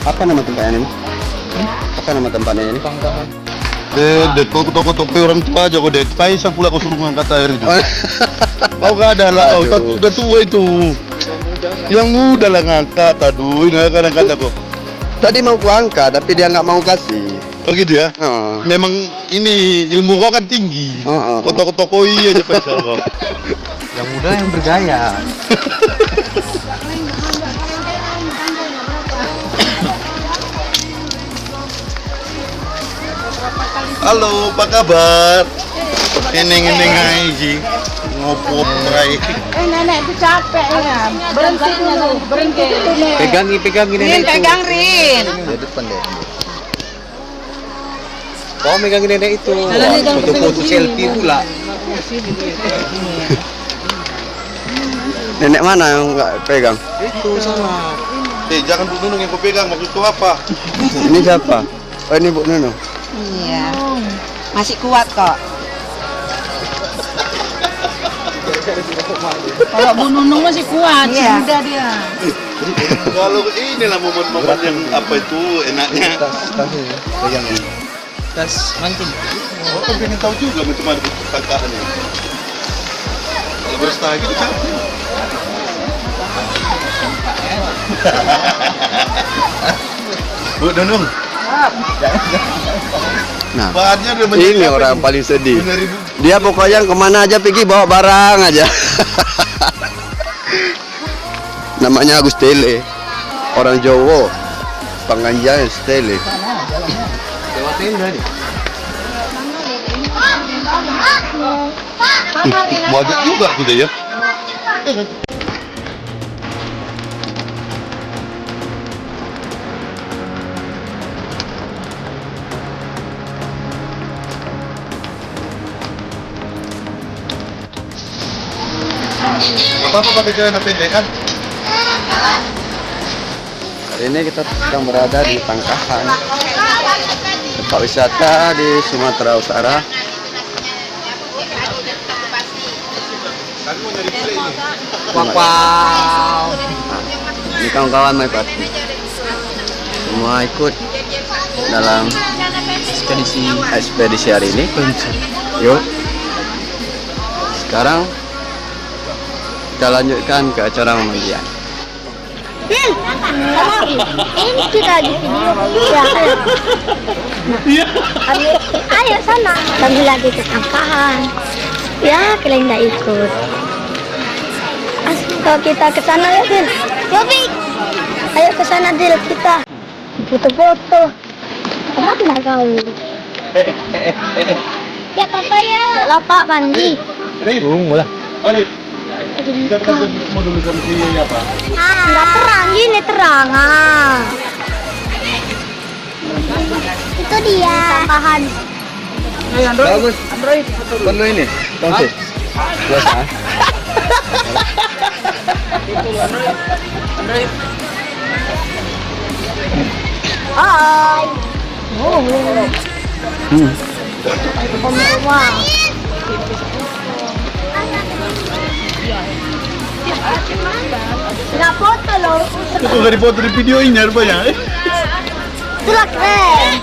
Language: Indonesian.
Apa nama tempatnya ini? Apa nama tempatnya ini? Pangkalan. Toko orang tua aja kok deh. Paisa pula kau suruh ngangkat air itu. Kau gak ada lah, kau udah tua itu. Yang muda lah ngangkat, aduh, ini kadang-kadang kok. Tadi mau kuangkat, tapi dia nggak mau kasih. Oh gitu ya? Memang ini ilmu kau kan tinggi. Kau toko-tokoi aja Paisa kau. Yang muda yang bergaya. Halo, apa kabar? Ini aja. Ngopo prai. Nenek itu capek ya. Berhenti dulu, berhenti. Pegangin nenek itu. Pegang Rin. Di depan deh. Kau megangin nenek itu. Jalan, Foto-foto selfie pula. Nenek mana yang nggak pegang? Itu sana. Jangan Bu Nunung yang kau pegang, maksud kau apa? Ini siapa? Oh ini Bu Nunung. Iya. Masih kuat kok. Kalau Bu Nunung masih kuat, Iya. muda dia. Kalau inilah momen-momen yang apa itu enaknya. Pegang ini. Tas mancing. Oh, kan pengen tahu juga macam mana kakaknya. Kalau berstagi itu capek. Bu Nunung. Nah, Bahannya udah ini orang paling sedih. 5.000. Dia pokoknya kemana aja pergi bawa barang aja. Namanya Agus Tele, orang Jawa, Panganjan Tele. Lewat tenda nih. Banyak juga gitu ya. Apa pakai celana pendek kan? Hari ini kita sedang berada di Pangkalan, tempat wisata di Sumatera Utara. Wow. Ini kawan-kawan My Party, semua ikut dalam ekspedisi hari ini. Yuk, sekarang kita lanjutkan ke acara pemandian. Ini kita di video. Ya, ayo sana. Kami lagi ke Pangkalan. Ya, kalian tidak ikut. Kalau kita ke sana ya, Dil. Yobi. Ayo ke sana, Dil, kita. Foto-foto. Kemana kau? Ya, Papa ya. Lapak mandi. Mulai. Mau dulu sama dia apa? Nggak terang, gini terang. Itu dia. Tambahan. Bagus. Perlu ini. Tongsi. Biasa. Hai. Wah. Nggak foto loh. Itu dari foto di video ini rupanya. Itulah keren.